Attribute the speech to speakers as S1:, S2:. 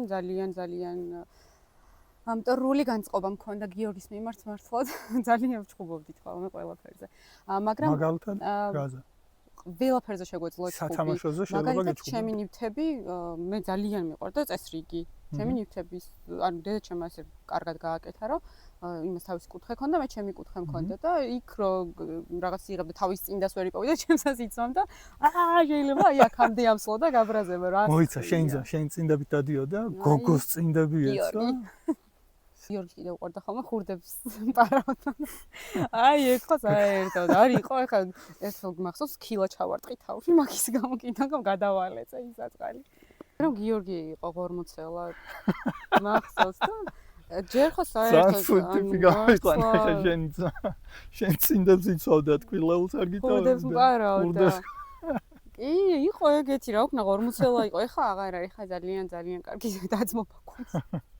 S1: ძალიან მტრული განწყობა მქონდა გიორგის მიმართ მართლად. ძალიან ვჭუბობდით ხოლმე ყველაფერზე. მაგრამ
S2: მაგალითად გაზა.
S1: ყველაფერზე შეგვეძლო ჩხუბი.
S2: სათამაშოზე შეიძლება
S1: მაგალითად ჩემი ნივთები მე ძალიან მიყვარდა წესრიგი. ჩემი ნივთების ანუ დედაჩემ ასე კარგად გააკეთა რომ იმას თავის კუთხე ქონდა, მე ჩემი კუთხე მქონდა და იქ რომ რაღაც იღებდა თავის წინდას ვერ იპოვიდა, ჩემსაც იცავდა. შეიძლება აი აქამდე ამსლოდა გაბრაზება რა.
S2: მოიცა შენ წინდებით დადიოდა, გოგოს წინდები ეცვა.
S1: გიორგი კიდე უყურდა ხოლმე ხურდებს პარავდა. აი ეგ ხო საერთოდ არ იყო, ეხლა ერთხელ მახსოვს ქილა ჩავარტყი თავში, მაგის გამო კიდევ გადავალეწე ის აწყალი. რომ გიორგი იყო ღორმოცელა მახსოვს და ჯერ ხო საერთოდ
S2: ტიპი გაიყვანა შენ წინდებს იცავდა თქვილეულს არ გიტოვებდა.
S1: ხურდებს პარავდა. კი, იყო ეგეთი რა, უკნა ღორმოცელა იყო. ეხლა აღარ არის, ხა ძალიან კარგი დაძმობა გვაქვს.